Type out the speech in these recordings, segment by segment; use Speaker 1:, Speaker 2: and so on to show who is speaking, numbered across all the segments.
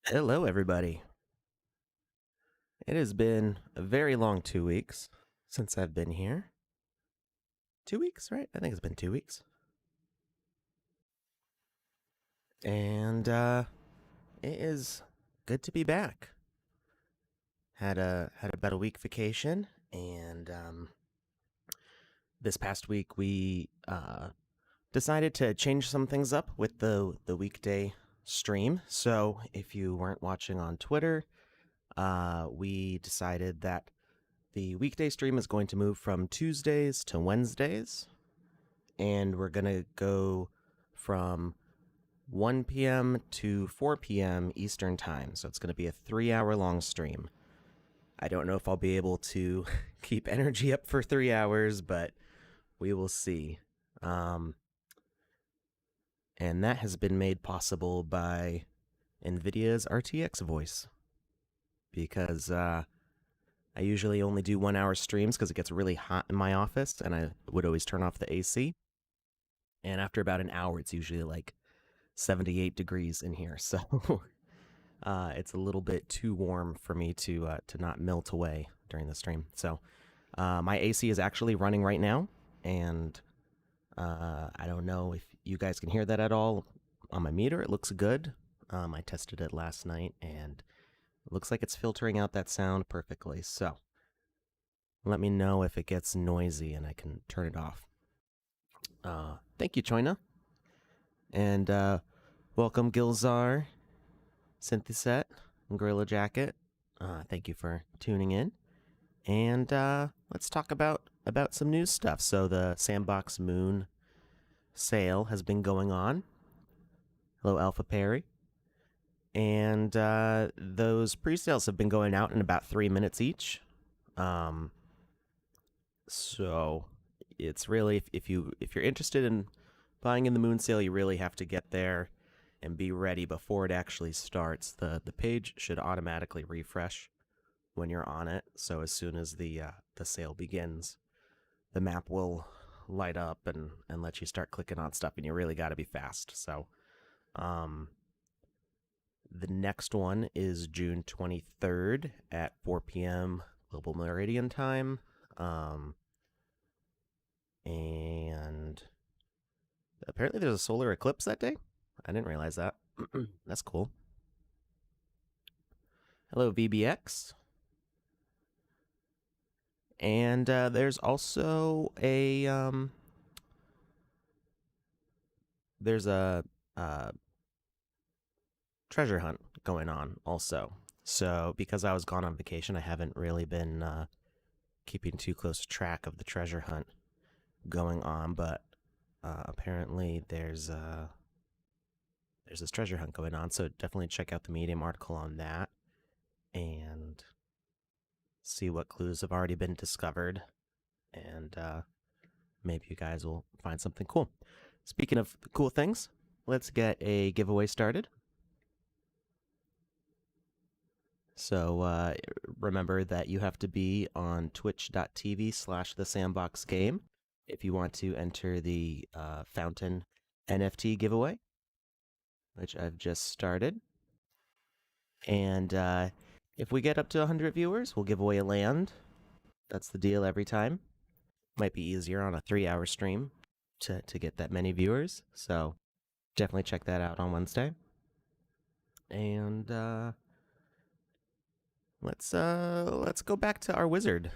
Speaker 1: Hello, everybody. It has been a very long 2 weeks since I've been here. 2 weeks, right? I think it's been 2 weeks. And it is good to be back. Had about a week vacation, and this past week we decided to change some things up with the weekday stream. So if you weren't watching on Twitter, we decided that the weekday stream is going to move from Tuesdays to Wednesdays, and we're going to go from 1 p.m. to 4 p.m. Eastern Time. So it's going to be a 3 hour long stream. I don't know if I'll be able to keep energy up for 3 hours, but we will see. And that has been made possible by NVIDIA's RTX voice, because I usually only do 1 hour streams because it gets really hot in my office, and I would always turn off the AC. And after about an hour, it's usually like 78 degrees in here. So it's a little bit too warm for me to not melt away during the stream. So my AC is actually running right now, and I don't know if you guys can hear that at all on my meter. It looks good. I tested it last night, and it looks like it's filtering out that sound perfectly. So let me know if it gets noisy and I can turn it off. Thank you, Choina. And welcome, Gilzar, Synthiset, and Gorilla Jacket. Thank you for tuning in. And let's talk about some news stuff. So the Sandbox Moon sale has been going on. Hello, Alpha Perry. And those pre-sales have been going out in about 3 minutes each. So it's really, if you're interested in buying in the moon sale, you really have to get there and be ready before it actually starts. The page should automatically refresh when you're on it. So as soon as the sale begins, the map will light up and let you start clicking on stuff, and you really got to be fast. So the next one is June 23rd at 4 p.m. Global Meridian time. And apparently there's a solar eclipse that day. I didn't realize that. That's cool. Hello, VBX. And there's also a treasure hunt going on also. So because I was gone on vacation, I haven't really been keeping too close track of the treasure hunt going on, but apparently there's this treasure hunt going on, so definitely check out the Medium article on that and see what clues have already been discovered, and maybe you guys will find something cool. Speaking of cool things, let's get a giveaway started. So remember that you have to be on twitch.tv/thesandboxgame if you want to enter the Fountain NFT giveaway, which I've just started. And if we get up to 100 viewers, we'll give away a land. That's the deal every time. Might be easier on a 3-hour stream to get that many viewers. So definitely check that out on Wednesday. And let's go back to our wizard,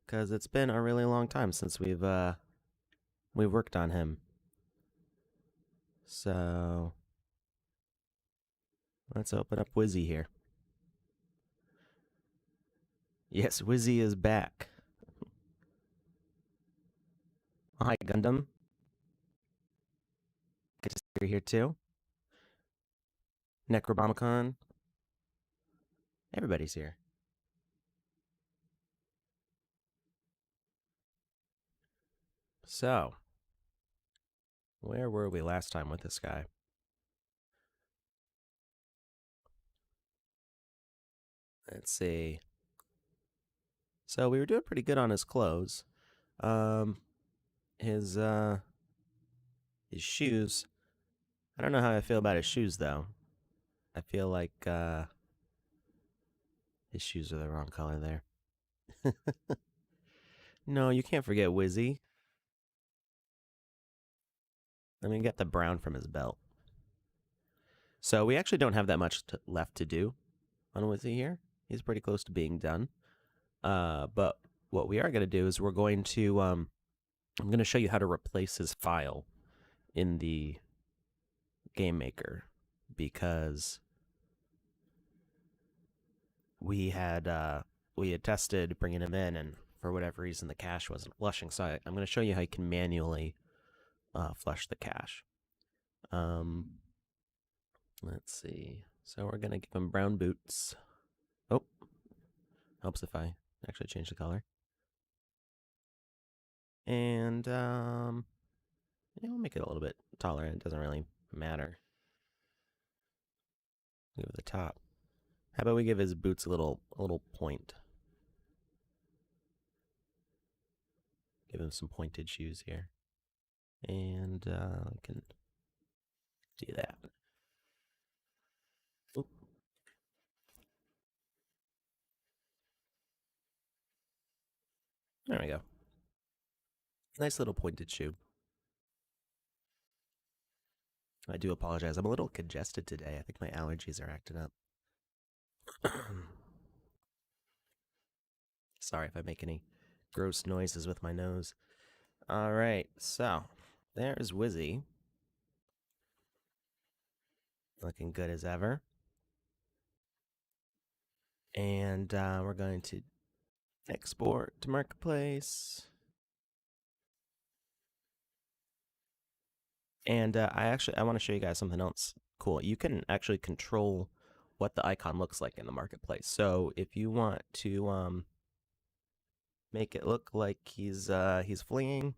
Speaker 1: because it's been a really long time since we've worked on him. So let's open up Wizzy here. Yes, Wizzy is back. Hi, Gundam. Good to see you here too. Necrobomicon. Everybody's here. So, where were we last time with this guy? Let's see. So we were doing pretty good on his clothes. His shoes. I don't know how I feel about his shoes though. I feel like his shoes are the wrong color there. No, you can't forget Wizzy. I mean, get the brown from his belt. So we actually don't have that much left to do on Wizzy here. He's pretty close to being done. But what we are going to do is we're going to I'm going to show you how to replace his file in the Game Maker, because we had tested bringing him in, and for whatever reason the cache wasn't flushing. So I'm going to show you how you can manually flush the cache. Let's see. So we're going to give him brown boots. Oh, helps if I actually change the color. And we'll make it a little bit taller. It doesn't really matter. Give it the top. How about we give his boots a little point? Give him some pointed shoes here. And we can do that. Oop. There we go. Nice little pointed shoe. I do apologize. I'm a little congested today. I think my allergies are acting up. Sorry if I make any gross noises with my nose. All right, so there's Wizzy. Looking good as ever. And we're going to export to Marketplace. And I want to show you guys something else cool. You can actually control what the icon looks like in the Marketplace. So if you want to make it look like he's fleeing,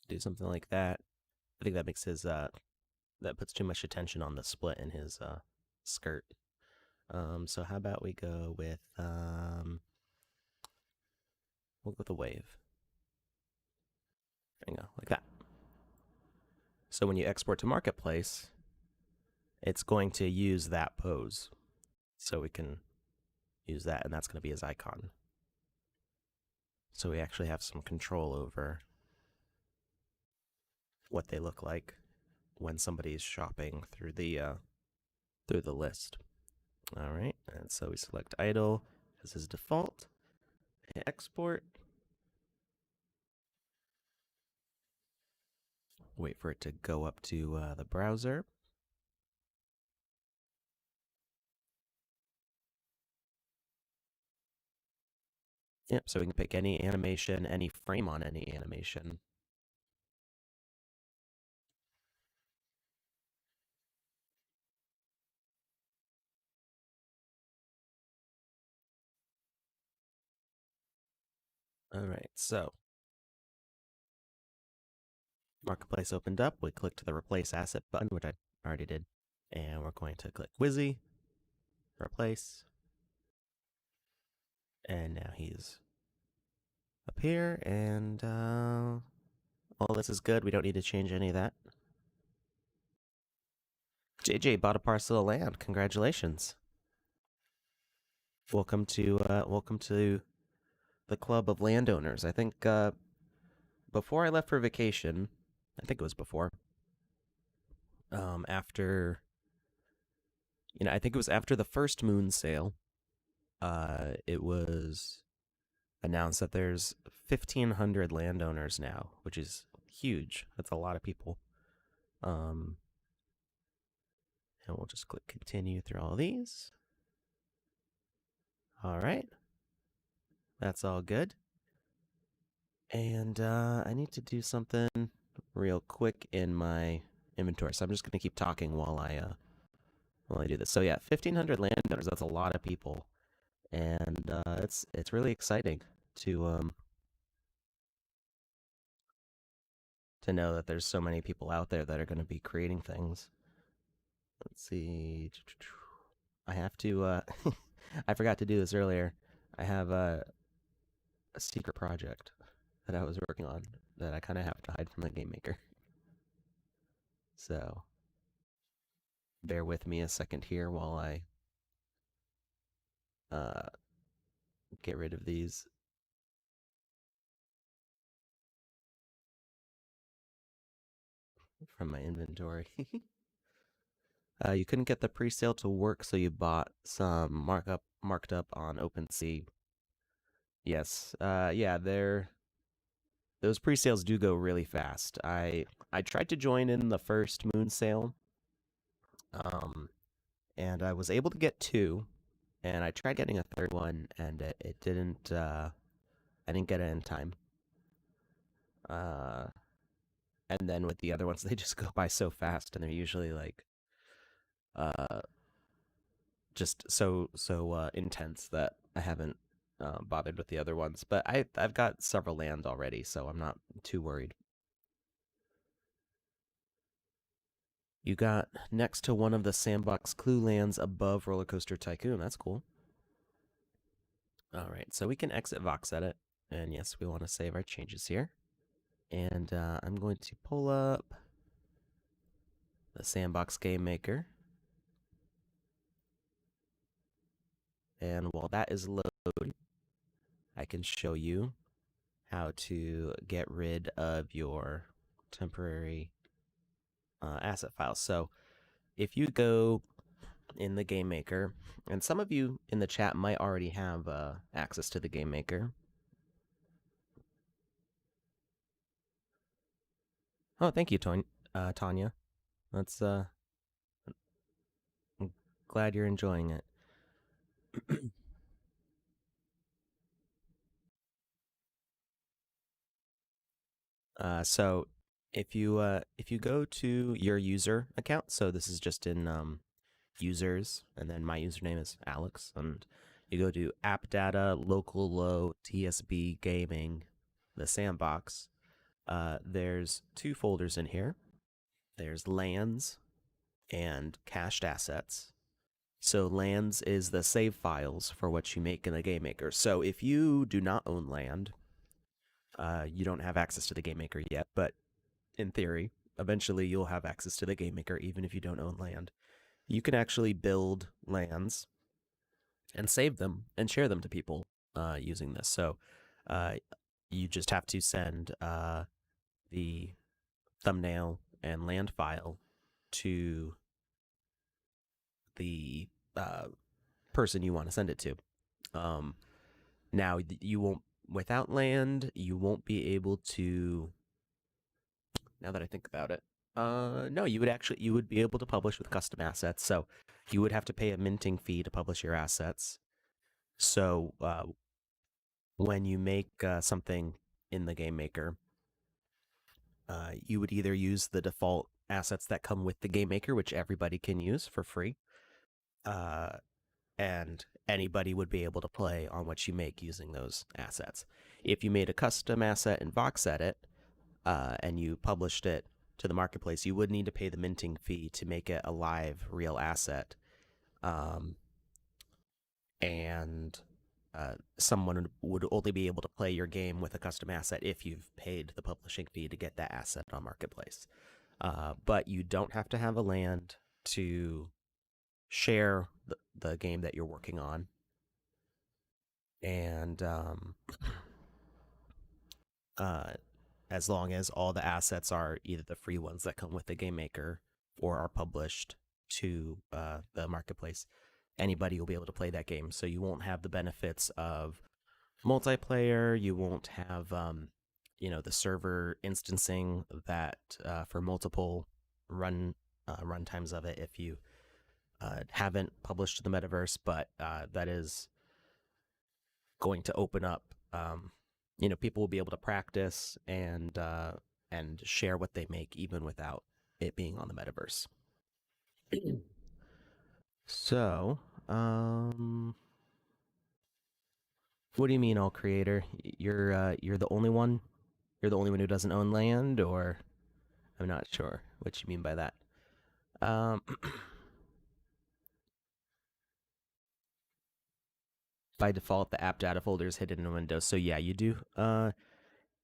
Speaker 1: do something like that. I think that makes his that puts too much attention on the split in his skirt. So how about we go with we'll go with a wave. There you go, like that. So when you export to Marketplace, it's going to use that pose. So we can use that, and that's going to be his icon. So we actually have some control over what they look like when somebody's shopping through the list. All right, and so we select idle as his default, export. Wait for it to go up to the browser. Yep, so we can pick any animation, any frame on any animation. All right, so Marketplace opened up. We clicked the Replace Asset button, which I already did. And we're going to click Wizzy, Replace. And now he's up here, and all this is good. We don't need to change any of that. JJ bought a parcel of land. Congratulations. Welcome to the club of landowners. I think before I left for vacation, I think it was before, after, I think it was after the first moon sale, it was announced that there's 1,500 landowners now, which is huge. That's a lot of people. And we'll just click continue through all these. All right. That's all good. And I need to do something real quick in my inventory. So I'm just going to keep talking while I do this. So yeah, 1,500 landowners, that's a lot of people. And it's really exciting to know that there's so many people out there that are going to be creating things. Let's see. I have to I forgot to do this earlier. I have a secret project that I was working on that I kind of have to hide from the game maker. So bear with me a second here while I get rid of these. From my inventory. You couldn't get the pre-sale to work, so you bought some marked up on OpenSea. Yes. Yeah, those pre-sales do go really fast. I tried to join in the first moon sale. And I was able to get two, and I tried getting a third one, and it didn't. I didn't get it in time. And then with the other ones, they just go by so fast, and they're usually like, uh, just so intense that I haven't bothered with the other ones. But I've got several land already, so I'm not too worried. You got next to one of the Sandbox Clue lands above Roller Coaster Tycoon. That's cool. All right, so we can exit Vox Edit. And yes, we want to save our changes here. And I'm going to pull up the Sandbox Game Maker. And while that is loading, I can show you how to get rid of your temporary asset files. So if you go in the Game Maker, and some of you in the chat might already have access to the Game Maker. Oh, thank you, Tanya. That's I'm glad you're enjoying it. So if you go to your user account, so this is just in users, and then my username is Alex, and you go to app data local low TSB gaming, the sandbox. There's two folders in here. There's lands and cached assets. So lands is the save files for what you make in the game maker. So if you do not own land, you don't have access to the game maker yet, but in theory, eventually you'll have access to the game maker even if you don't own land. You can actually build lands and save them and share them to people using this. So you just have to send the thumbnail and land file to the person you want to send it to. Now you won't, without land, you won't be able to. Now that I think about it, no, you would be able to publish with custom assets. So you would have to pay a minting fee to publish your assets. So when you make something in the game maker, you would either use the default assets that come with the game maker, which everybody can use for free, and anybody would be able to play on what you make using those assets. If you made a custom asset in Vox Edit and you published it to the marketplace, you would need to pay the minting fee to make it a live, real asset. And someone would only be able to play your game with a custom asset if you've paid the publishing fee to get that asset on marketplace. But you don't have to have a land to share the game that you're working on. And as long as all the assets are either the free ones that come with the game maker or are published to the marketplace, anybody will be able to play that game. So you won't have the benefits of multiplayer. You won't have, the server instancing that for multiple run times of it if you haven't published to the metaverse. But that is going to open up. People will be able to practice and share what they make even without it being on the metaverse. So, what do you mean, all creator? You're the only one? You're the only one who doesn't own land, or I'm not sure what you mean by that. By default, the app data folder is hidden in Windows. So yeah, you do.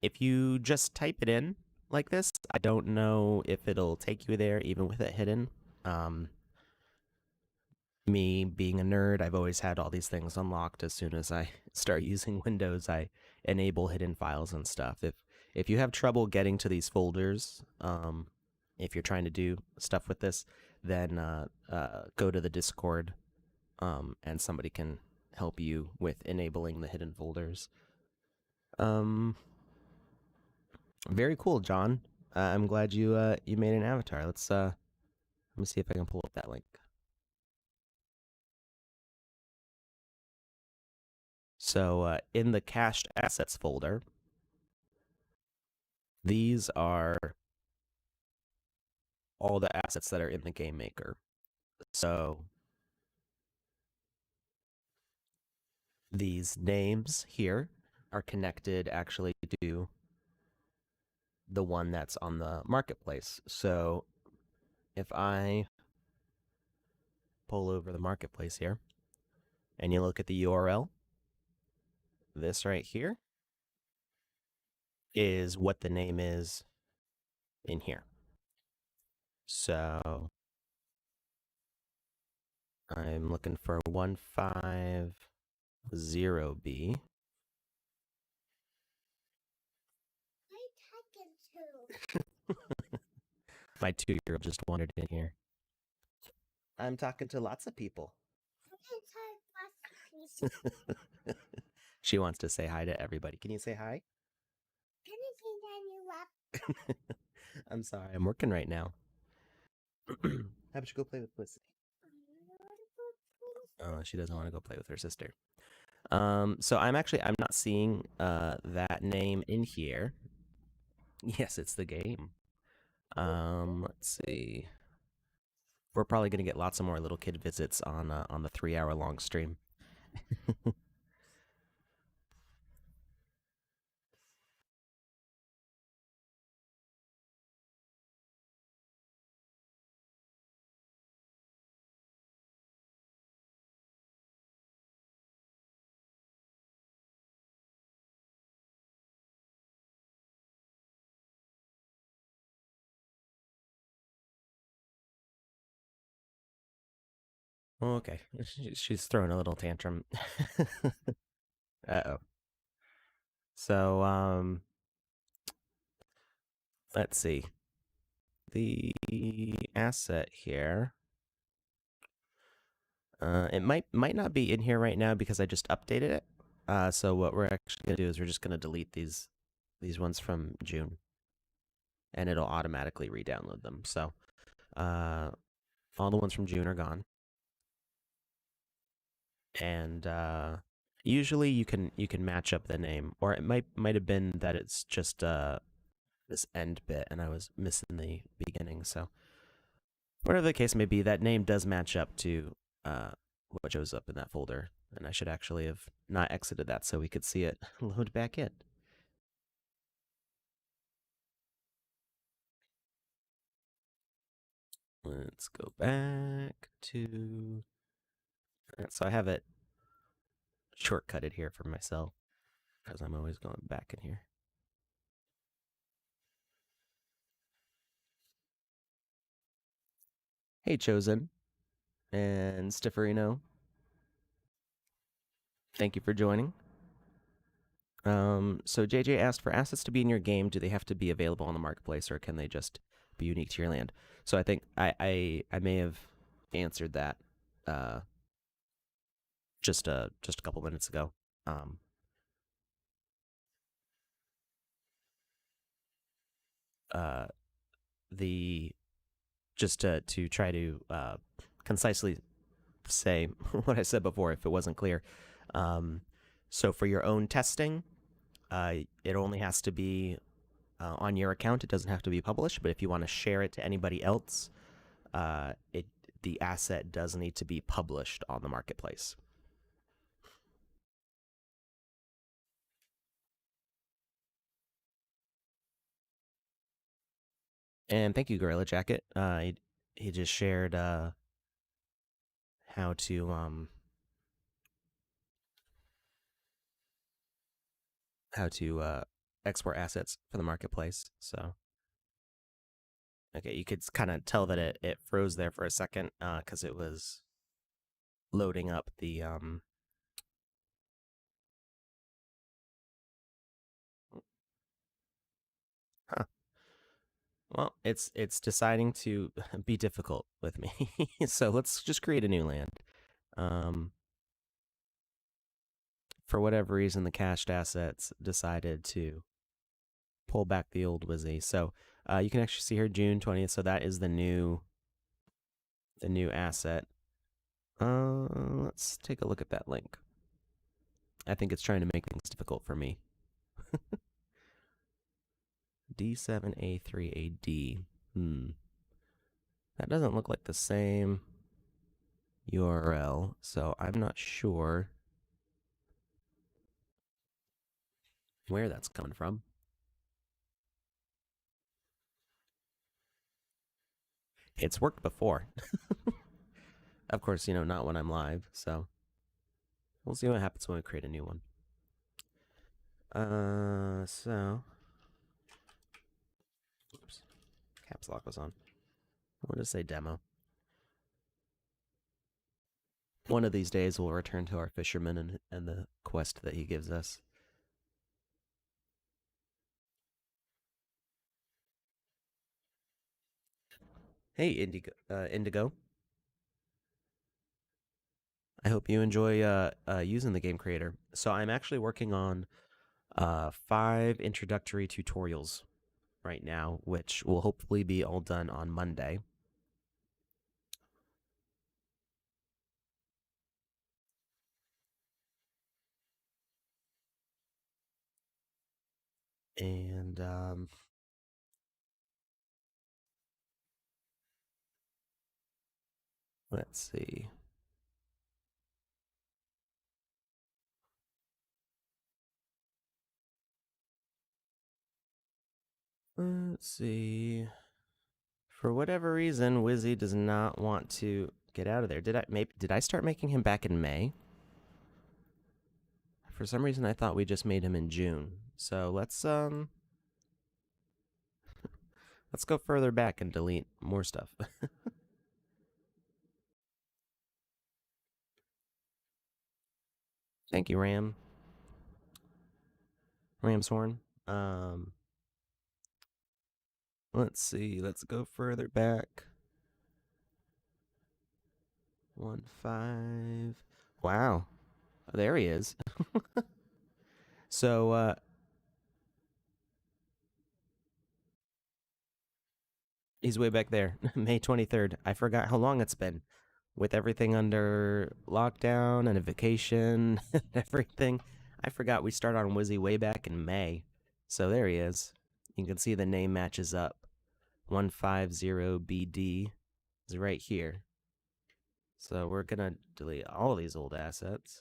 Speaker 1: If you just type it in like this, I don't know if it'll take you there even with it hidden. Um, Me being a nerd, I've always had all these things unlocked. As soon as I start using Windows, I enable hidden files and stuff. If you have trouble getting to these folders, if you're trying to do stuff with this, then go to the Discord, and somebody can help you with enabling the hidden folders. Um, Very cool, John. I'm glad you made an avatar. Let me see if I can pull up that link. So in the cached assets folder, these are all the assets that are in the game maker. So these names here are connected actually to the one that's on the marketplace. So if I pull over the marketplace here and you look at the URL, this right here is what the name is in here. So I'm looking for 150B. My 2-year-old just wandered in here. I'm talking to lots of people. She wants to say hi to everybody. Can you say hi? I'm sorry, I'm working right now. How about you go play with Felicity? Oh, she doesn't want to go play with her sister. So I'm not seeing that name in here. Yes, it's the game. Let's see. We're probably gonna get lots of more little kid visits on the 3-hour long stream. Okay, she's throwing a little tantrum. Uh-oh. So let's see. The asset here. It might not be in here right now because I just updated it. So what we're actually gonna do is we're just gonna delete these ones from June, and it'll automatically re-download them. So all the ones from June are gone, and usually you can match up the name, or it might have been that it's just this end bit, and I was missing the beginning. So whatever the case may be, that name does match up to what shows up in that folder, and I should actually have not exited that so we could see it load back in. Let's go back to. So I have it shortcutted here for myself because I'm always going back in here. Hey, Chosen and Stifferino. Thank you for joining. So JJ asked, for assets to be in your game, do they have to be available on the marketplace, or can they just be unique to your land? So I think I may have answered that just a couple minutes ago. The just to try to concisely say what I said before, if it wasn't clear. So for your own testing, it only has to be on your account. It doesn't have to be published. But if you want to share it to anybody else, the asset does need to be published on the marketplace. And thank you, Gorilla Jacket. He just shared how to export assets for the marketplace. So okay, you could kind of tell that it froze there for a second because it was loading up the huh. Well, it's deciding to be difficult with me. So let's just create a new land. Um, for whatever reason, the cached assets decided to pull back the old Wizzy. So you can actually see here June 20th. So that is the new asset. Let's take a look at that link. I think it's trying to make things difficult for me. D7A3AD. That doesn't look like the same URL, so I'm not sure where that's coming from. It's worked before. Of course, not when I'm live, so we'll see what happens when we create a new one. So, oops, caps lock was on. We'll just say demo. One of these days, we'll return to our fisherman and the quest that he gives us. Hey, Indigo. I hope you enjoy using the game creator. So I'm actually working on 5 introductory tutorials right now, which will hopefully be all done on Monday. And let's see. Let's see. For whatever reason, Wizzy does not want to get out of there. Did I start making him back in May? For some reason, I thought we just made him in June. So let's go further back and delete more stuff. Thank you, Ramshorn. Let's see. Let's go further back. 1.5. Wow. There he is. So he's way back there. May 23rd. I forgot how long it's been. With everything under lockdown and a vacation and everything, I forgot we started on Wizzy way back in May. So there he is. You can see the name matches up. 150BD is right here. So we're going to delete all these old assets.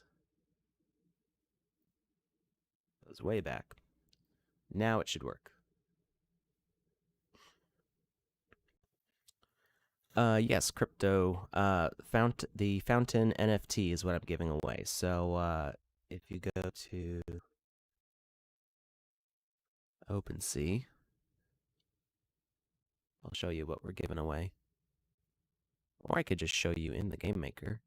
Speaker 1: It was way back. Now it should work. Yes, crypto. The fountain NFT is what I'm giving away. So if you go to OpenSea, I'll show you what we're giving away. Or I could just show you in the Game Maker.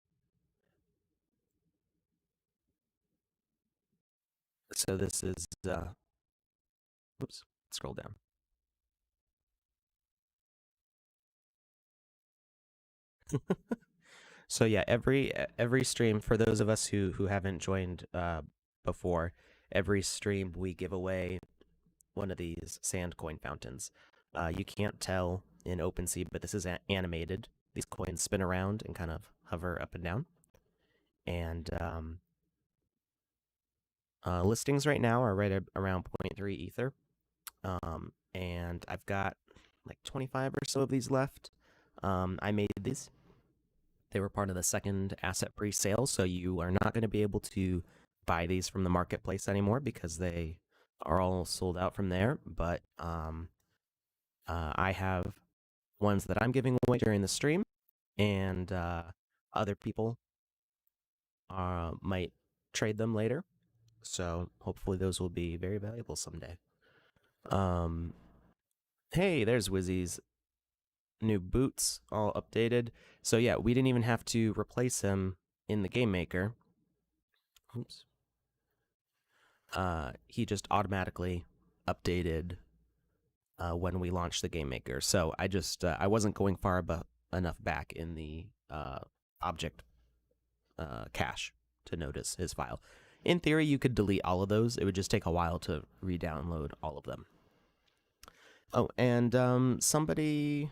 Speaker 1: So this is, oops, scroll down. So yeah, every stream, for those of us who haven't joined before, every stream we give away one of these sand coin fountains. You can't tell in OpenSea, but this is animated. These coins spin around and kind of hover up and down. And listings right now are right around 0.3 Ether. And I've got like 25 or so of these left. I made these. They were part of the second asset pre-sale, so you are not going to be able to buy these from the marketplace anymore because they are all sold out from there. But I have ones that I'm giving away during the stream, and other people might trade them later. So hopefully those will be very valuable someday. Um, hey, there's Wizzy's new boots all updated. So yeah, we didn't even have to replace him in the game maker. Oops. He just automatically updated when we launched the game maker. So I wasn't going far enough back in the object cache to notice his file. In theory, you could delete all of those. It would just take a while to re-download all of them. Oh, and somebody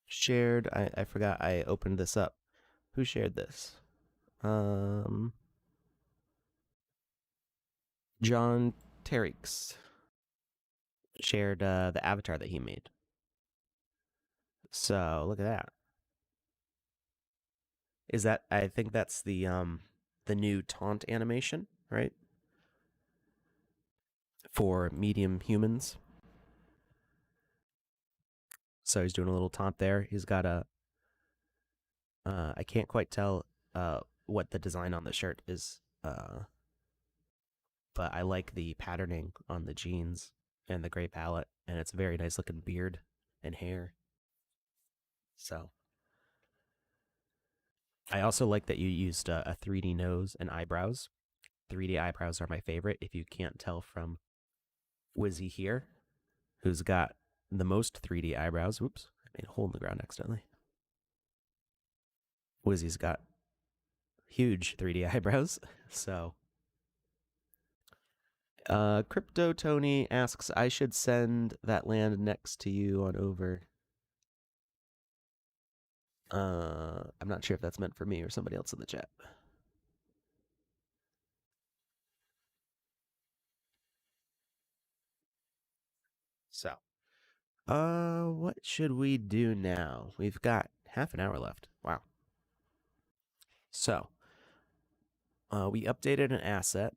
Speaker 1: shared. I forgot. I opened this up. Who shared this? John Terix shared the avatar that he made. So look at that. Is that? I think that's the new taunt animation, right? For medium humans. So he's doing a little taunt there. He's got a. I can't quite tell what the design on the shirt is, but I like the patterning on the jeans and the gray palette, and it's a very nice looking beard and hair. So I also like that you used a 3D nose and eyebrows. 3D eyebrows are my favorite. If you can't tell from Wizzy here, who's got the most 3D eyebrows. Whoops, I made a hole in the ground accidentally. Wizzy's got huge 3D eyebrows. So, Crypto Tony asks, I should send that land next to you on over. I'm not sure if that's meant for me or somebody else in the chat. So, what should we do now? We've got half an hour left. Wow. So, we updated an asset.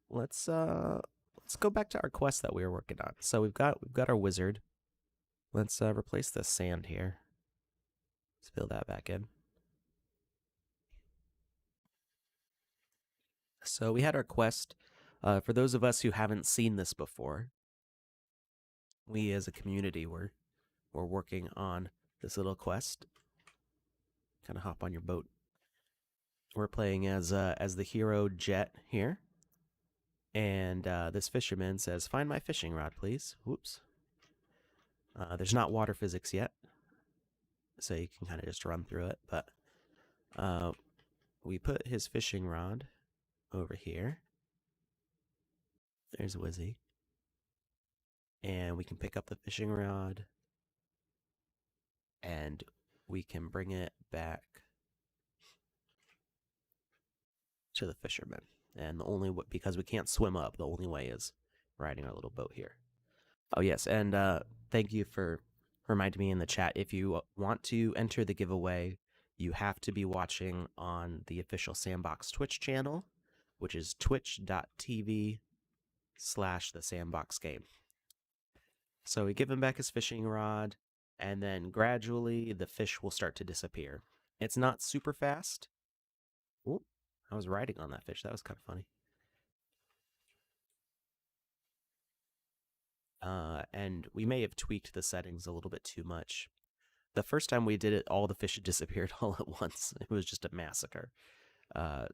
Speaker 1: Let's go back to our quest that we were working on. So we've got our wizard. Let's replace the sand here. Let's fill that back in. So we had our quest. For those of us who haven't seen this before, we as a community we're working on this little quest. Kind of hop on your boat. We're playing as the hero Jet here, and this fisherman says, "Find my fishing rod, please." Whoops. There's not water physics yet, so you can kind of just run through it. But we put his fishing rod over here. There's Wizzy. And we can pick up the fishing rod and we can bring it back to the fisherman. And the only way, because we can't swim up, the only way is riding our little boat here. Oh, yes. And thank you for reminding me in the chat. If you want to enter the giveaway, you have to be watching on the official Sandbox Twitch channel, which is twitch.tv/the Sandbox Game. So we give him back his fishing rod, and then gradually the fish will start to disappear. It's not super fast. Ooh, I was riding on that fish. That was kind of funny. And we may have tweaked the settings a little bit too much. The first time we did it, all the fish disappeared all at once. It was just a massacre.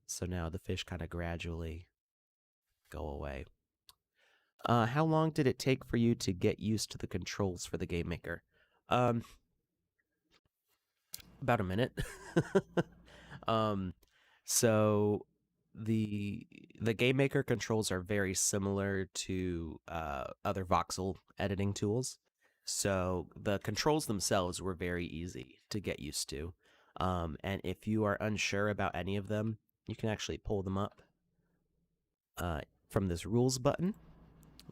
Speaker 1: So now the fish kind of gradually go away. How long did it take for you to get used to the controls for the Game Maker? About a minute. So the Game Maker controls are very similar to other voxel editing tools. So the controls themselves were very easy to get used to. And if you are unsure about any of them, you can actually pull them up from this rules button.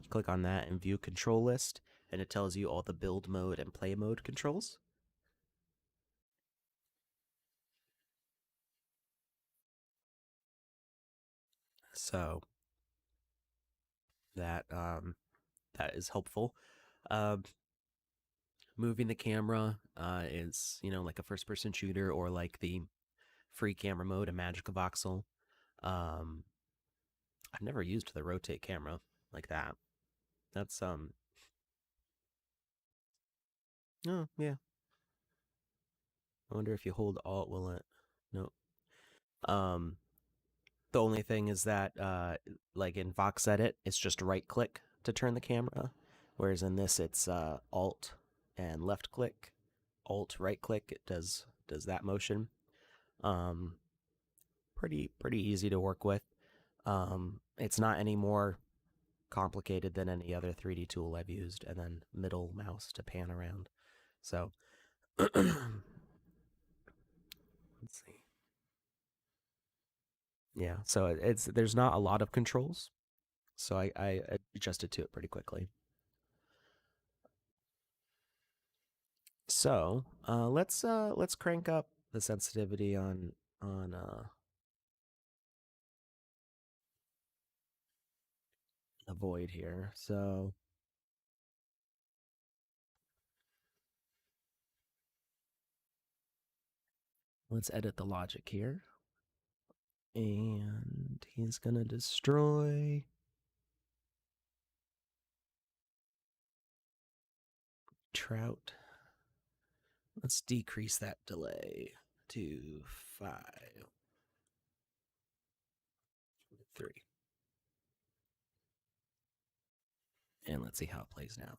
Speaker 1: You click on that and view control list, and it tells you all the build mode and play mode controls. So that that is helpful. Moving the camera is, like a first-person shooter, or like the free camera mode, a Magic Voxel. I've never used the rotate camera like that. That's oh yeah. I wonder if you hold Alt, will it? No. Um, the only thing is that like in Vox Edit, it's just right click to turn the camera, whereas in this it's Alt and left click, Alt right click. It does that motion. Um, pretty easy to work with. It's not any more complicated than any other 3D tool I've used, and then middle mouse to pan around. So let's see. Yeah, so it's there's not a lot of controls, so I adjusted to it pretty quickly. So let's crank up the sensitivity on the void here. So let's edit the logic here, and he's gonna destroy trout. Let's decrease that delay to 5.3, and let's see how it plays now.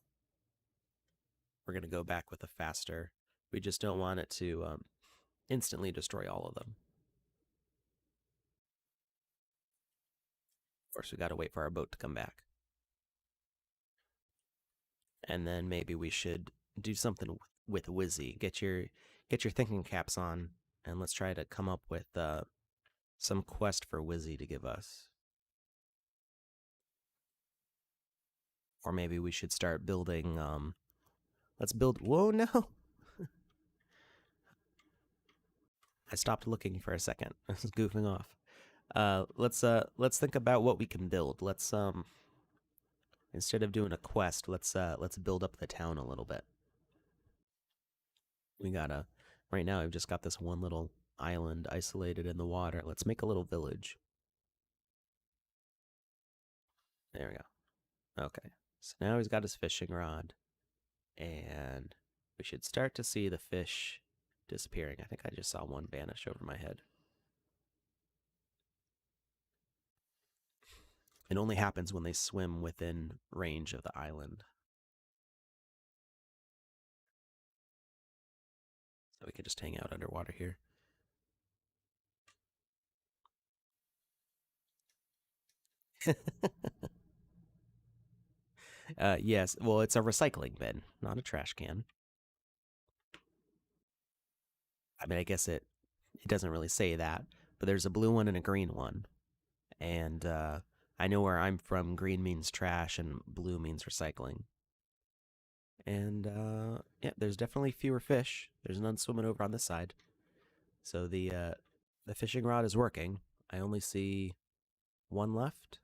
Speaker 1: We're gonna go back with a faster. We just don't want it to instantly destroy all of them. Of course, we got to wait for our boat to come back. And then maybe we should do something with Wizzy. Get your thinking caps on, and let's try to come up with some quest for Wizzy to give us. Or maybe we should start building. Let's build. Whoa, no! I stopped looking for a second. I was goofing off. Let's think about what we can build. Let's instead of doing a quest, let's build up the town a little bit. We gotta. Right now, I've just got this one little island isolated in the water. Let's make a little village. There we go. Okay. So now he's got his fishing rod, and we should start to see the fish disappearing. I think I just saw one vanish over my head. It only happens when they swim within range of the island. So we could just hang out underwater here. Yes, well, it's a recycling bin, not a trash can. I mean, I guess it doesn't really say that, but there's a blue one and a green one. And I know where I'm from, green means trash and blue means recycling. And yeah, there's definitely fewer fish. There's none swimming over on this side. So the fishing rod is working. I only see one left.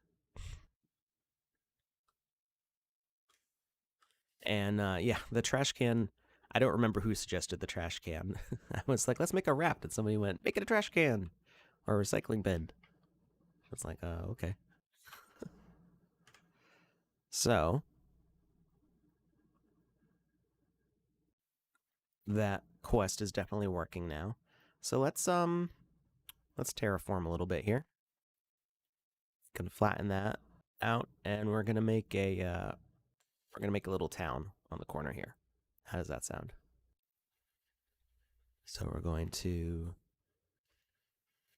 Speaker 1: And yeah, the trash can. I don't remember who suggested the trash can. I was like, let's make a raft, and somebody went, make it a trash can or a recycling bin. It's like, okay. So that quest is definitely working now. So let's terraform a little bit here. Gonna flatten that out, and we're gonna make a little town on the corner here. How does that sound? So we're going to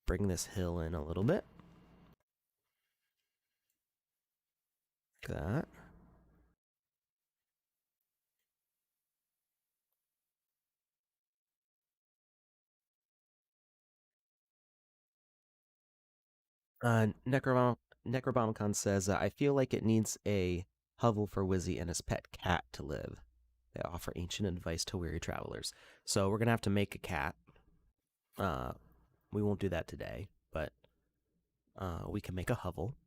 Speaker 1: bring this hill in a little bit. Like that. Necrobomicon says, I feel like it needs a hovel for Wizzy and his pet cat to live. They offer ancient advice to weary travelers. So we're gonna have to make a cat. Uh, we won't do that today, but we can make a hovel.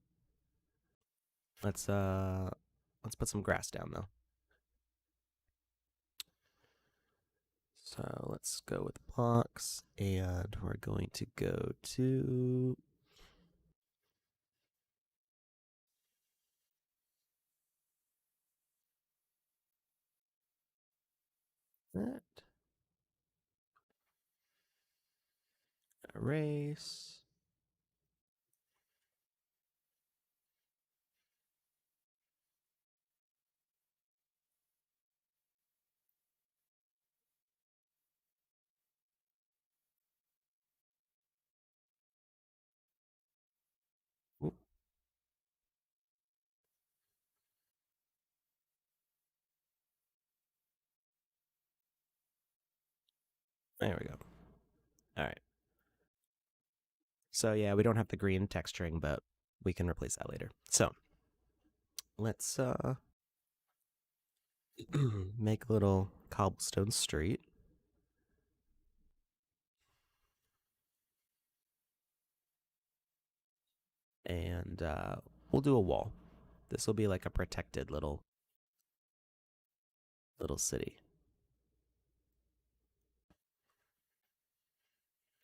Speaker 1: Let's put some grass down though. So let's go with blocks, and we're going to go to That. Erase. Oop, there we go. All right. So yeah, we don't have the green texturing, but we can replace that later. So let's make a little cobblestone street. And we'll do a wall. This will be like a protected little city.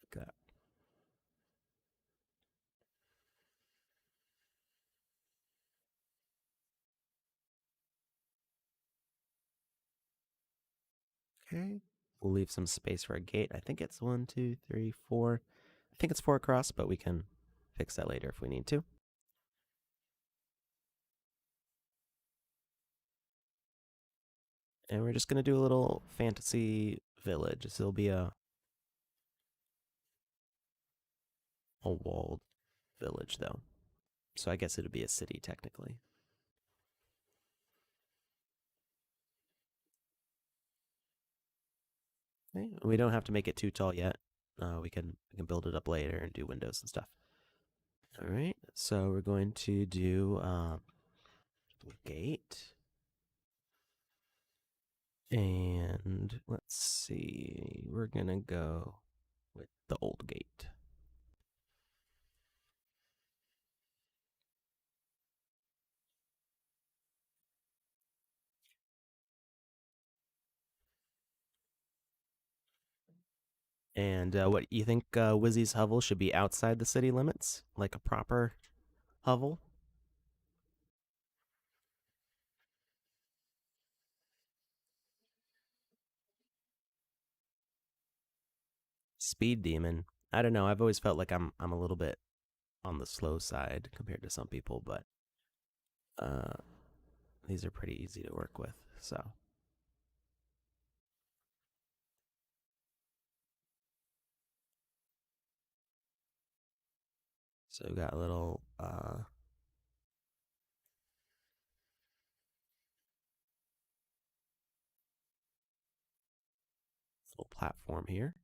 Speaker 1: Like that. Okay. We'll leave some space for a gate. I think it's 1, 2, 3, 4. I think it's 4 across, but we can fix that later if we need to. And we're just gonna do a little fantasy village. This will be a walled village though. So I guess it'd be a city technically. Okay. We don't have to make it too tall yet. We can build it up later and do windows and stuff. All right. So we're going to do gate. And let's see. We're gonna go with the old gate. And what you think Wizzy's hovel should be outside the city limits, like a proper hovel? Speed demon. I don't know. I've always felt like I'm a little bit on the slow side compared to some people, but uh, these are pretty easy to work with. So we got a little platform here,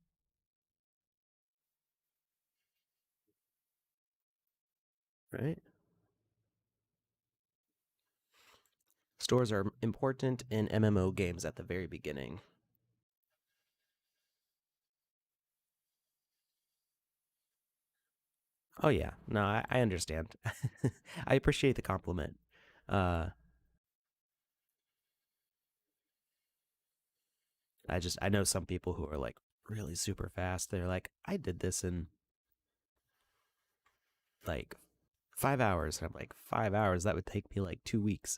Speaker 1: right? Stores are important in MMO games at the very beginning. Oh yeah, no, I understand. I appreciate the compliment. Uh, I know some people who are like really super fast. They're like, I did this in like 5 hours, and I'm like, 5 hours? That would take me like 2 weeks.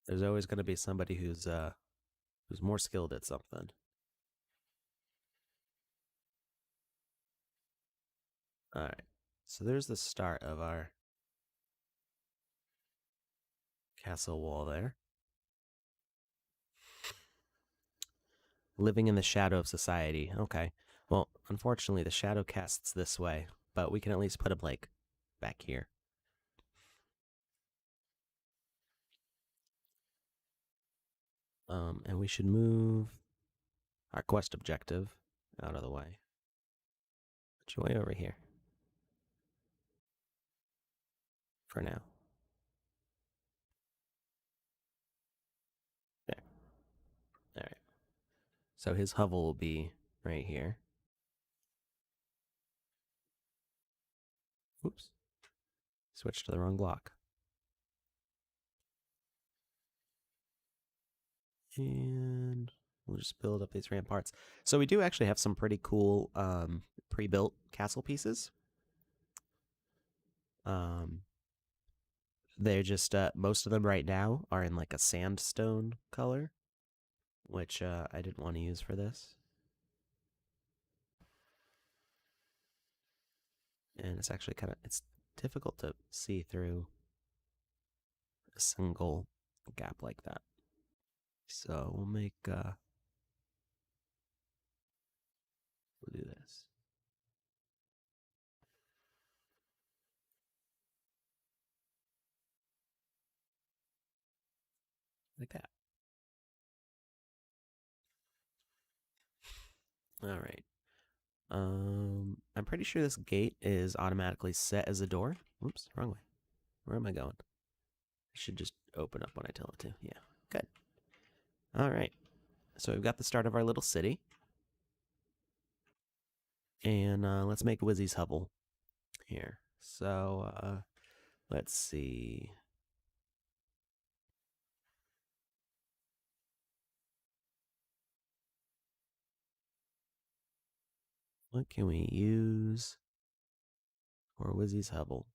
Speaker 1: There's always going to be somebody who's more skilled at something. All right, so there's the start of our castle wall there. Living in the shadow of society. Okay. Well, unfortunately, the shadow casts this way, but we can at least put him like back here. And we should move our quest objective out of the way. Put you way over here for now. There. All right. So his hovel will be right here. Oops. Switch to the wrong block. And We'll just build up these ramparts. So we do actually have some pretty cool pre-built castle pieces. They're just most of them right now are in like a sandstone color, which I didn't want to use for this. And it's actually it's difficult to see through a single gap like that. So we'll do this. Like that. All right. I'm pretty sure this gate is automatically set as a door. Oops, wrong way. Where am I going? I should just open up when I tell it to. Yeah, good. All right. So we've got the start of our little city. And let's make Wizzy's hovel here. So let's see. What can we use for Wizzy's hovel?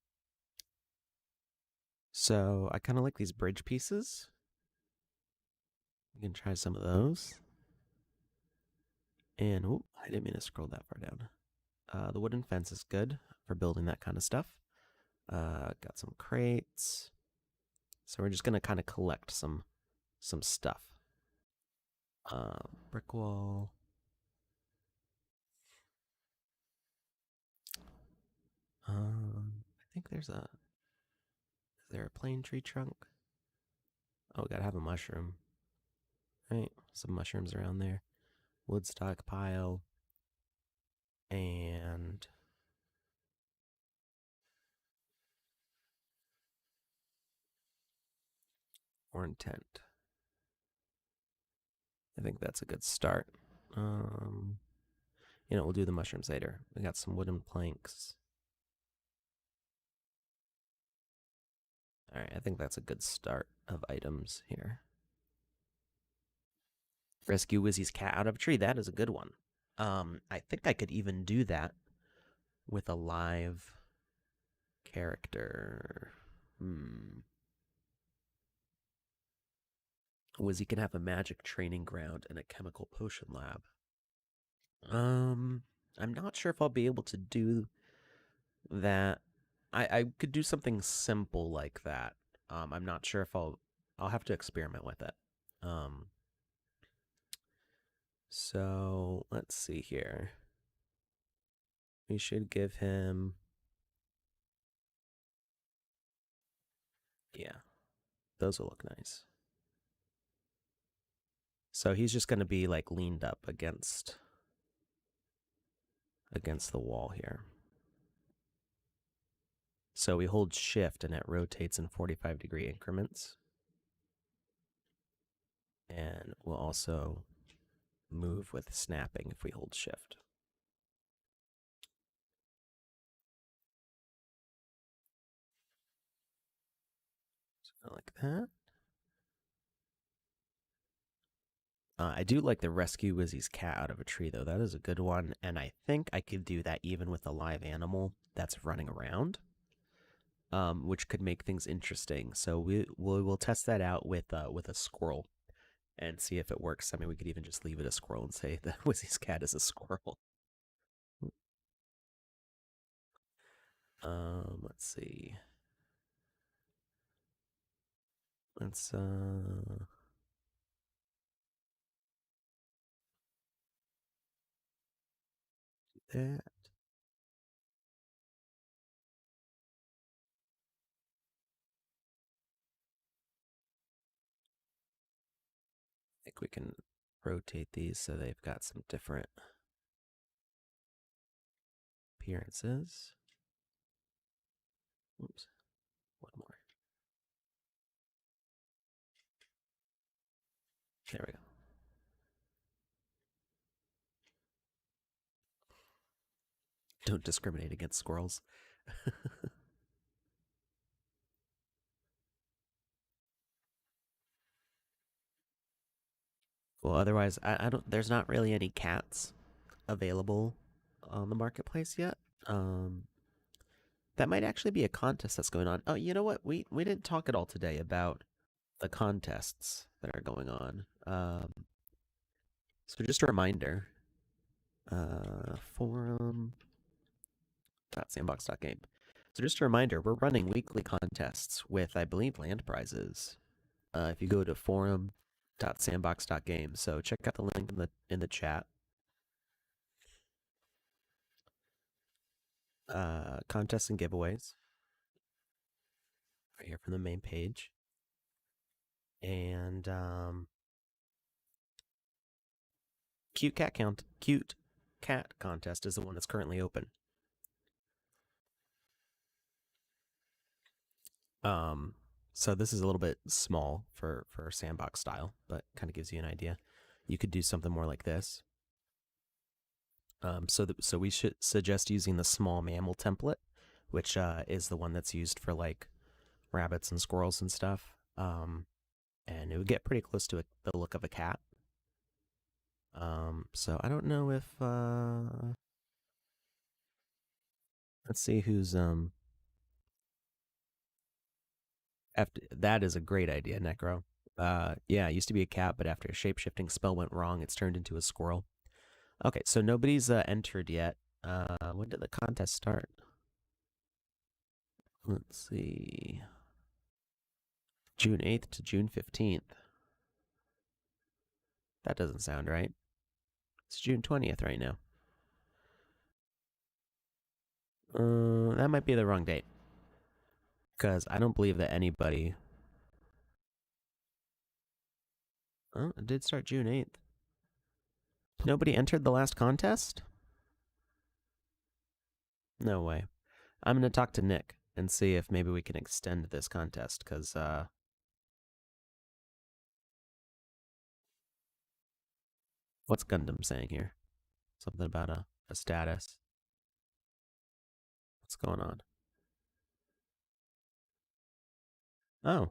Speaker 1: So I kind of like these bridge pieces. We can try some of those. And oh, I didn't mean to scroll that far down. The wooden fence is good for building that kind of stuff. Got some crates. So we're just gonna kind of collect some stuff. Brick wall. I think there's a. Is there a plain tree trunk? Oh, we gotta have a mushroom. Right, some mushrooms around there. Wood stockpile. And or intent. I think that's a good start. We'll do the mushrooms later. We got some wooden planks. All right, I think that's a good start of items here. Rescue Wizzy's cat out of a tree. That is a good one. I think I could even do that with a live character. Wizzy can have a magic training ground and a chemical potion lab. I'm not sure if I'll be able to do that. I could do something simple like that. I'm not sure if I'll have to experiment with it. So let's see here. We should give him, yeah, those will look nice. So he's just going to be like leaned up against the wall here. So we hold shift and it rotates in 45-degree increments. And we'll also move with snapping if we hold shift. So like that. I do like the rescue Wizzy's cat out of a tree, though. That is a good one, and I think I could do that even with a live animal that's running around, which could make things interesting. So we'll test that out with a squirrel and see if it works. I mean, we could even just leave it a squirrel and say that Wizzy's cat is a squirrel. Let's see. Let's do that. I think we can rotate these so they've got some different appearances. Oops, one more. There we go. Don't discriminate against squirrels. Well, otherwise, I don't. There's not really any cats available on the marketplace yet. Um, that might actually be a contest that's going on. Oh, you know what? We didn't talk at all today about the contests that are going on. So just a reminder, forum.sandbox.game. So just a reminder, we're running weekly contests with, I believe, land prizes. If you go to forum.sandbox.game, so check out the link in the chat. Contests and giveaways right here from the main page, and cute cat contest is the one that's currently open. So this is a little bit small for sandbox style, but kind of gives you an idea. You could do something more like this. So we should suggest using the small mammal template, which is the one that's used for like rabbits and squirrels and stuff. And it would get pretty close to the look of a cat. So I don't know if let's see who's after that is a great idea, Necro. Yeah, it used to be a cat, but after a shape-shifting spell went wrong, it's turned into a squirrel. Okay, so nobody's entered yet. When did the contest start? Let's see. June 8th to June 15th. That doesn't sound right. It's June 20th right now. That might be the wrong date. Because I don't believe that anybody. Oh, it did start June 8th. Nobody entered the last contest? No way. I'm going to talk to Nick and see if maybe we can extend this contest, because what's Gundam saying here? Something about a status. What's going on? Oh,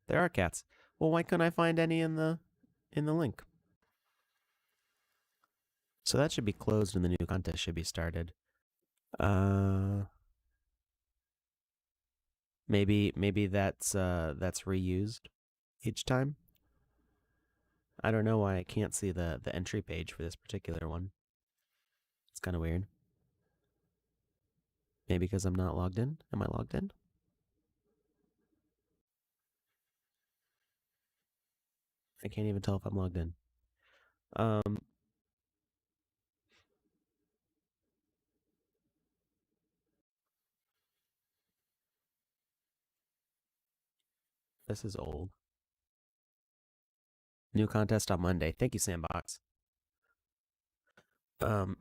Speaker 1: there are cats. Well, why couldn't I find any in the link? So that should be closed and the new contest should be started. Maybe that's reused each time. I don't know why I can't see the entry page for this particular one. It's kind of weird. Maybe because I'm not logged in. Am I logged in? I can't even tell if I'm logged in. This is old. New contest on Monday. Thank you, Sandbox. So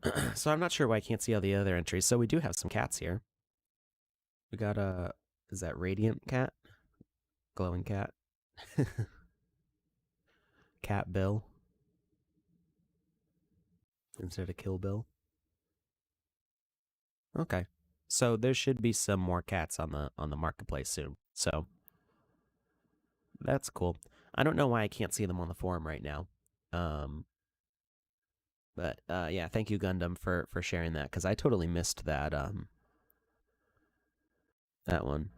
Speaker 1: I'm not sure why I can't see all the other entries. So we do have some cats here. We got a, is that Radiant Cat? Glowing Cat? Cat Bill instead of Kill Bill. Okay. So there should be some more cats on the marketplace soon. So that's cool. I don't know why I can't see them on the forum right now. But yeah, thank you Gundam for sharing that, cuz I totally missed that that one.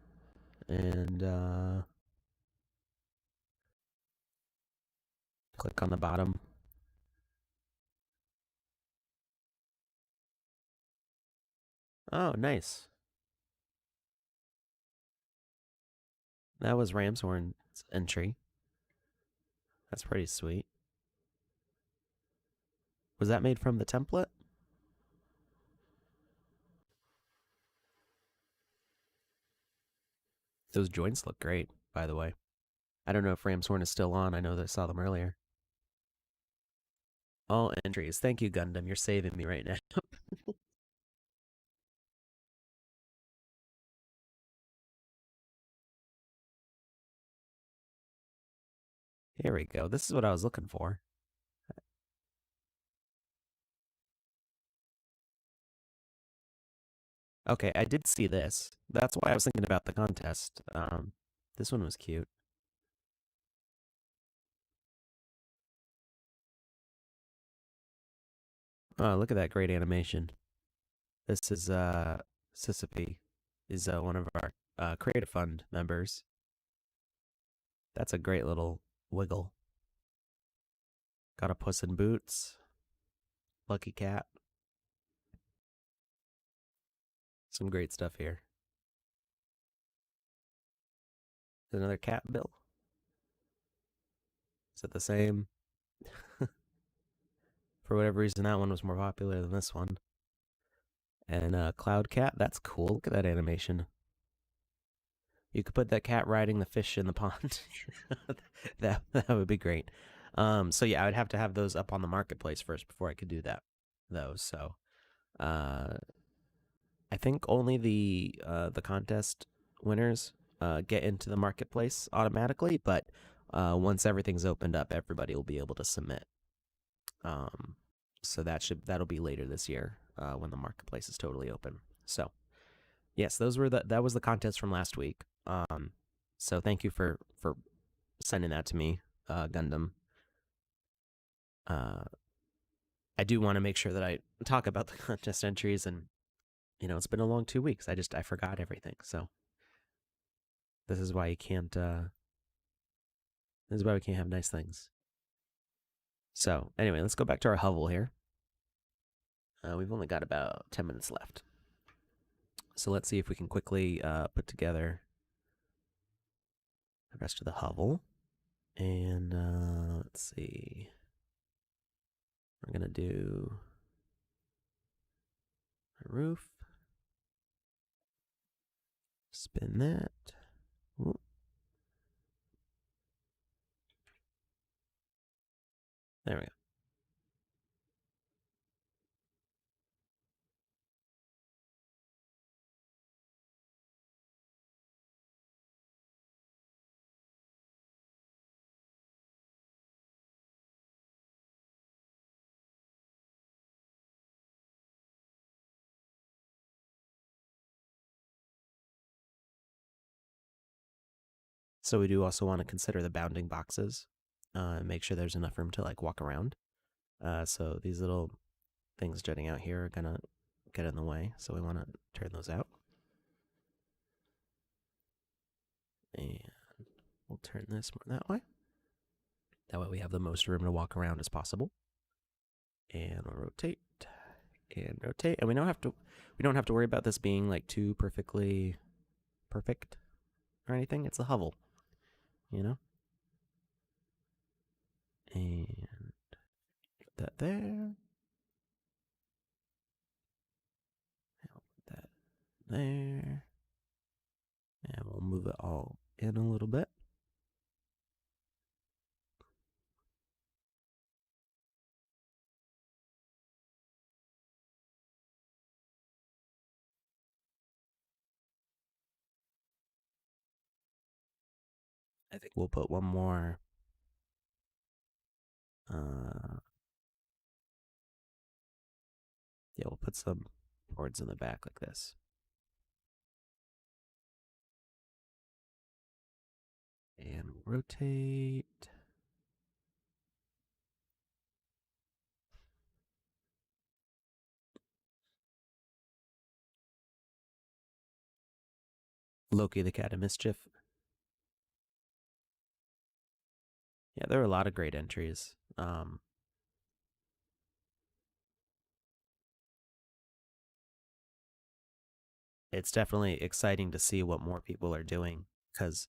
Speaker 1: And click on the bottom. Oh, nice. That was Ramshorn's entry. That's pretty sweet. Was that made from the template? Those joints look great, by the way. I don't know if Ramshorn is still on. I know that I saw them earlier. All entries. Thank you, Gundam. You're saving me right now. Here we go. This is what I was looking for. Okay, I did see this. That's why I was thinking about the contest. This one was cute. Oh, look at that great animation. This is Sissipe is one of our Creative Fund members. That's a great little wiggle. Got a Puss in Boots, Lucky Cat. Some great stuff here. There's another cat bill. Is it the same? For whatever reason, that one was more popular than this one. And Cloud Cat, that's cool. Look at that animation. You could put that cat riding the fish in the pond. That would be great. So yeah, I would have to have those up on the marketplace first before I could do that. Those. So uh, I think only the contest winners get into the marketplace automatically, but once everything's opened up, everybody will be able to submit. Um, so that'll be later this year when the marketplace is totally open. So yes, that was the contest from last week. So thank you for sending that to me, Gundam. Uh, I do want to make sure that I talk about the contest entries, and it's been a long 2 weeks. I forgot everything. So this is why you can't. This is why we can't have nice things. So anyway, let's go back to our hovel here. We've only got about 10 minutes left. So let's see if we can quickly put together the rest of the hovel. And let's see. We're going to do a roof. Spin that. Ooh. There we go. So we do also want to consider the bounding boxes and make sure there's enough room to like walk around. So these little things jutting out here are going to get in the way. So we want to turn those out. And we'll turn this more that way. That way we have the most room to walk around as possible. And we'll rotate and rotate. And we don't have to worry about this being like too perfectly perfect or anything. It's a hovel, And put that there. I'll put that there. And we'll move it all in a little bit. I think we'll put one more yeah, we'll put some boards in the back like this. And rotate. Loki the Cat of Mischief. Yeah, there are a lot of great entries. It's definitely exciting to see what more people are doing because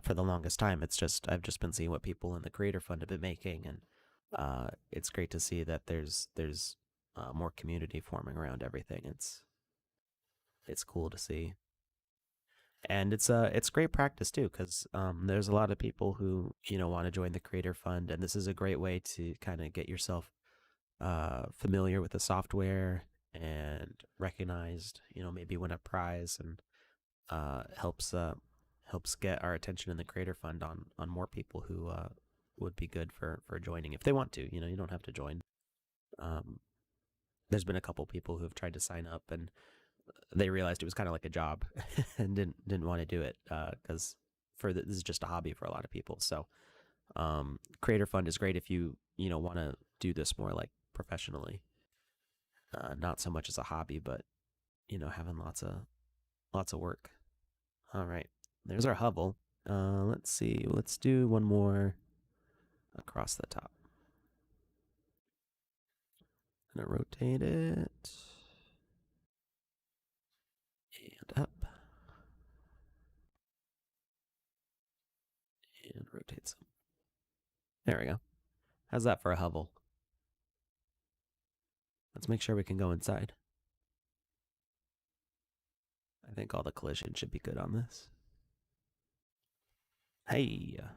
Speaker 1: for the longest time, I've just been seeing what people in the Creator Fund have been making, and it's great to see that there's more community forming around everything. It's cool to see, and it's great practice too because there's a lot of people who want to join the Creator Fund, and this is a great way to kind of get yourself familiar with the software and recognized, maybe win a prize, and helps get our attention in the Creator Fund on more people who would be good for joining if they want to. You don't have to join. Um, there's been a couple people who have tried to sign up and they realized it was kind of like a job and didn't want to do it because this is just a hobby for a lot of people. So Creator Fund is great if you want to do this more like professionally. Not so much as a hobby, but having lots of work. All right, there's our hovel. Let's see. Let's do one more across the top. Gonna rotate it and up and rotate some. There we go. How's that for a hovel? Let's make sure we can go inside. I think all the collision should be good on this. Hey, there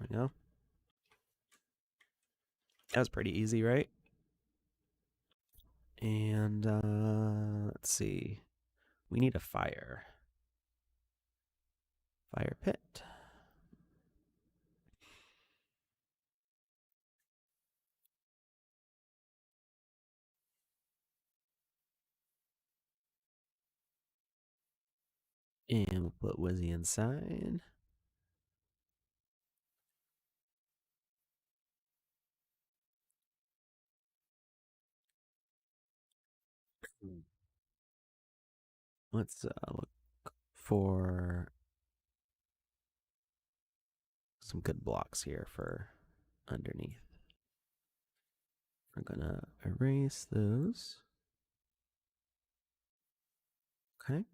Speaker 1: we go. That was pretty easy, right? And let's see. We need a fire pit. And we'll put Wizzy inside. Let's look for some good blocks here for underneath. We're gonna erase those. Okay.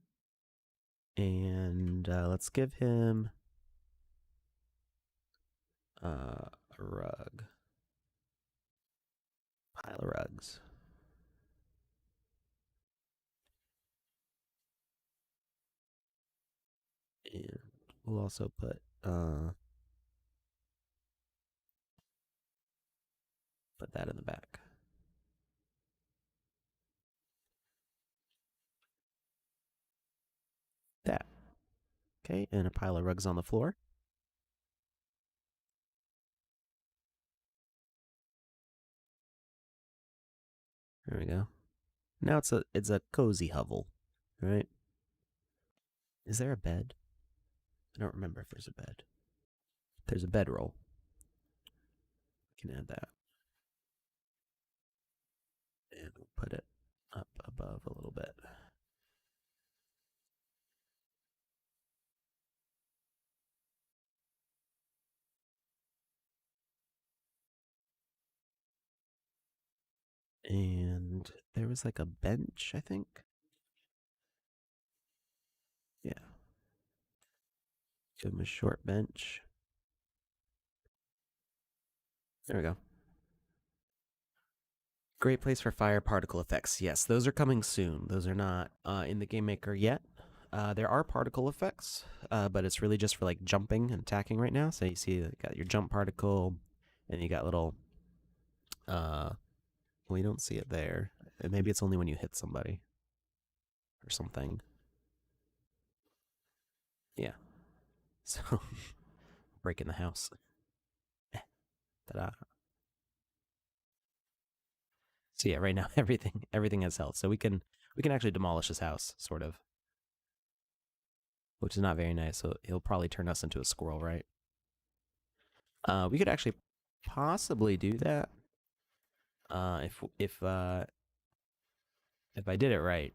Speaker 1: And let's give him a rug. Pile of rugs. And we'll also put that in the back. That. Okay, and a pile of rugs on the floor. There we go. Now it's a cozy hovel, right? Is there a bed? I don't remember if there's a bed. There's a bedroll. We can add that. And we'll put it up above a little bit. And there was like a bench, I think. Yeah. Give him a short bench. There we go. Great place for fire particle effects. Yes, those are coming soon. Those are not in the Game Maker yet. There are particle effects, but it's really just for like jumping and attacking right now. So you see, you got your jump particle, and you got little. Well, you don't see it there. Maybe it's only when you hit somebody or something. Yeah. So breaking the house. Ta-da. So yeah, right now everything has health. So we can actually demolish his house, sort of. Which is not very nice. So he'll probably turn us into a squirrel, right? We could actually possibly do that. If I did it right,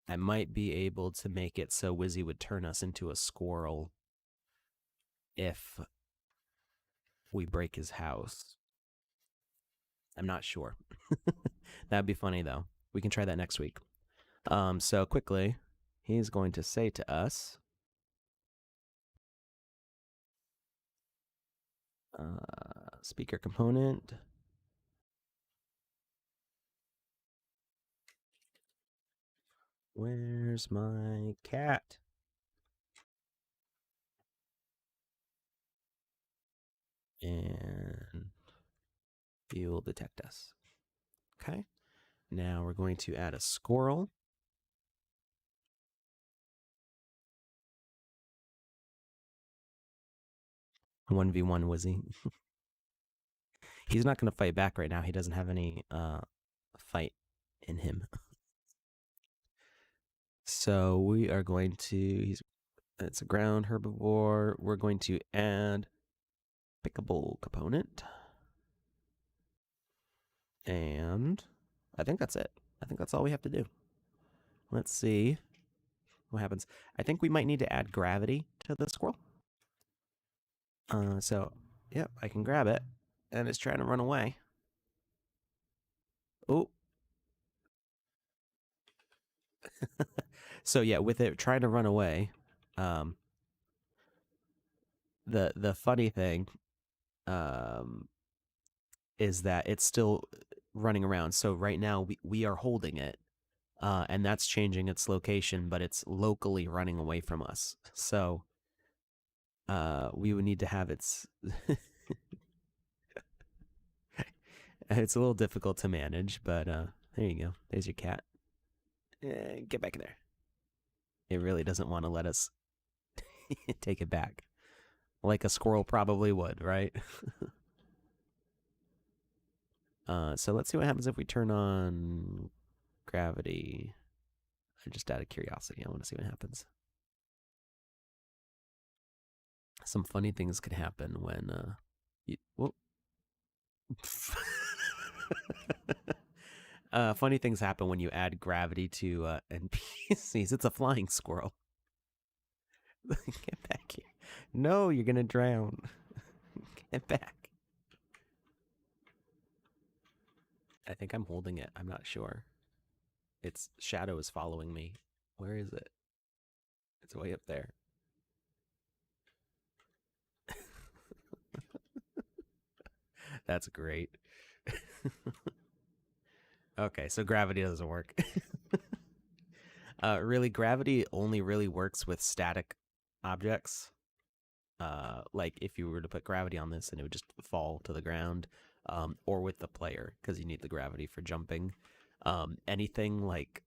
Speaker 1: I might be able to make it so Wizzy would turn us into a squirrel if we break his house. I'm not sure. That'd be funny though. We can try that next week. So quickly, he's going to say to us, speaker component. Where's my cat? And he will detect us. Okay. Now we're going to add a squirrel. One v one Wizzy. He's not going to fight back right now. He doesn't have any fight in him. So we are going to. It's a ground herbivore. We're going to add pickable component. And I think that's it. I think that's all we have to do. Let's see what happens. I think we might need to add gravity to the squirrel. So, yep, I can grab it, and it's trying to run away. Oh. So yeah, with it trying to run away, um, the funny thing, um, is that it's still running around. So right now we are holding it, and that's changing its location, but it's locally running away from us. So we would need to have its. It's a little difficult to manage, but there you go. There's your cat. Get back in there. It really doesn't want to let us take it back, like a squirrel probably would, right? So let's see what happens if we turn on gravity. Just out of curiosity, I want to see what happens. Some funny things could happen when funny things happen when you add gravity to NPCs. It's a flying squirrel. Get back here. No, you're gonna drown. Get back. I think I'm holding it. I'm not sure. Its shadow is following me. Where is it? It's way up there. That's great. Okay, so gravity doesn't work. Really, gravity only really works with static objects. Like if you were to put gravity on this and it would just fall to the ground, or with the player, because you need the gravity for jumping. Anything like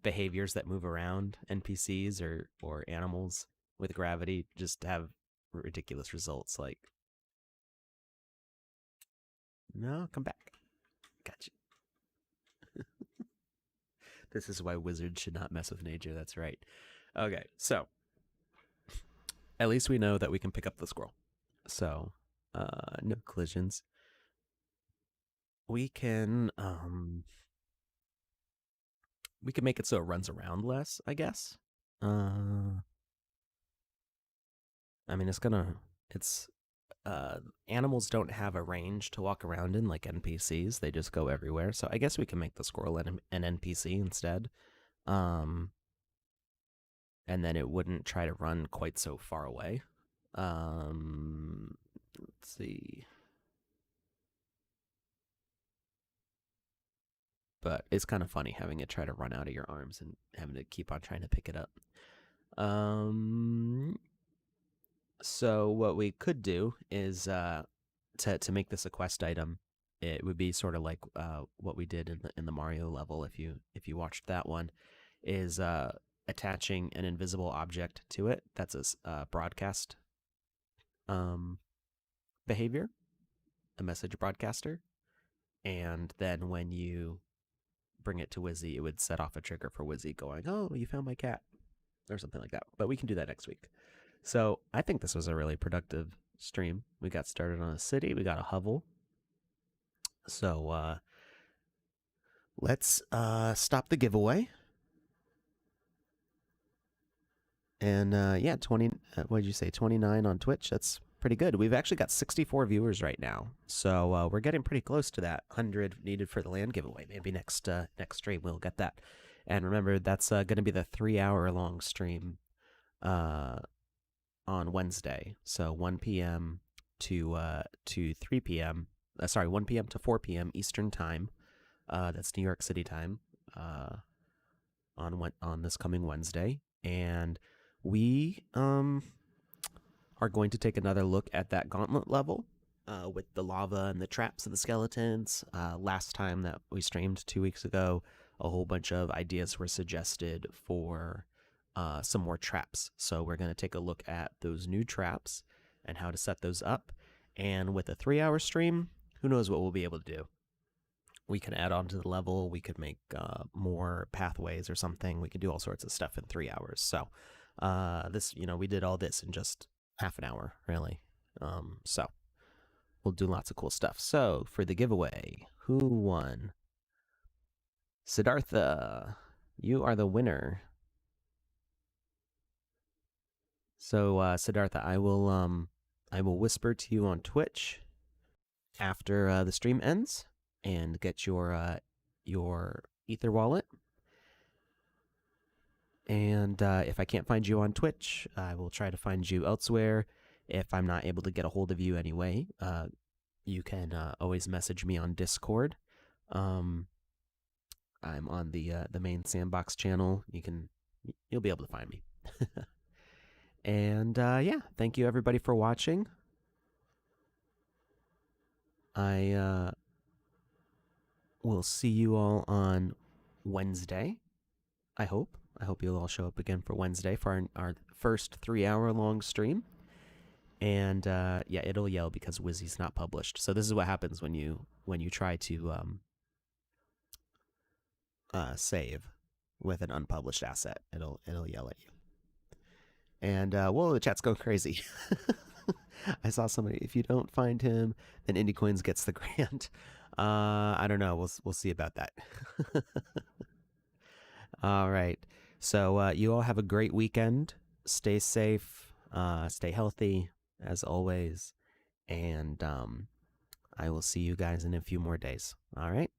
Speaker 1: behaviors that move around, NPCs or animals with gravity, just have ridiculous results. Like, no, come back. Gotcha. This is why wizards should not mess with nature. That's right. Okay, so at least we know that we can pick up the squirrel. So, no collisions. We can make it so it runs around less, I guess. I mean, it's animals don't have a range to walk around in like NPCs. They just go everywhere. So I guess we can make the squirrel an NPC instead. And then it wouldn't try to run quite so far away. Let's see. But it's kind of funny having it try to run out of your arms and having to keep on trying to pick it up. So what we could do is to make this a quest item, it would be sort of like what we did in the Mario level. If you watched that one, is attaching an invisible object to it. That's a broadcast behavior, a message broadcaster, and then when you bring it to Wizzy, it would set off a trigger for Wizzy going, "Oh, you found my cat," or something like that. But we can do that next week. So I think this was a really productive stream. We got started on a city. We got a hovel. So let's stop the giveaway. And yeah, 20. What did you say? 29 on Twitch. That's pretty good. We've actually got 64 viewers right now, so we're getting pretty close to that 100 needed for the land giveaway. Maybe next stream we'll get that. And remember, that's going to be the 3-hour long stream on Wednesday. So 1 p.m. to 3 p.m. 1 p.m. to 4 p.m. Eastern time. That's New York City time. On this coming Wednesday, and we are going to take another look at that gauntlet level with the lava and the traps and the skeletons. Last time that we streamed 2 weeks ago, a whole bunch of ideas were suggested for some more traps. So we're going to take a look at those new traps and how to set those up. And with a 3-hour stream, who knows what we'll be able to do. We can add on to the level. We could make more pathways or something. We could do all sorts of stuff in 3 hours. So this, we did all this in just half an hour, really. So we'll do lots of cool stuff. So for the giveaway, who won? Siddhartha, you are the winner. So, Siddhartha, I will whisper to you on Twitch after the stream ends and get your Ether wallet. And if I can't find you on Twitch, I will try to find you elsewhere. If I'm not able to get a hold of you anyway, you can always message me on Discord. I'm on the main Sandbox channel. You'll be able to find me. And yeah, thank you everybody for watching. I will see you all on Wednesday. I hope you'll all show up again for Wednesday for our first 3-hour-long stream. And yeah, it'll yell because Wizzy's not published. So this is what happens when you try to save with an unpublished asset. It'll yell at you. And whoa, the chat's going crazy. I saw somebody. If you don't find him, then IndieCoins gets the grant. I don't know. We'll see about that. All right. So you all have a great weekend. Stay safe. Stay healthy as always. And I will see you guys in a few more days. All right.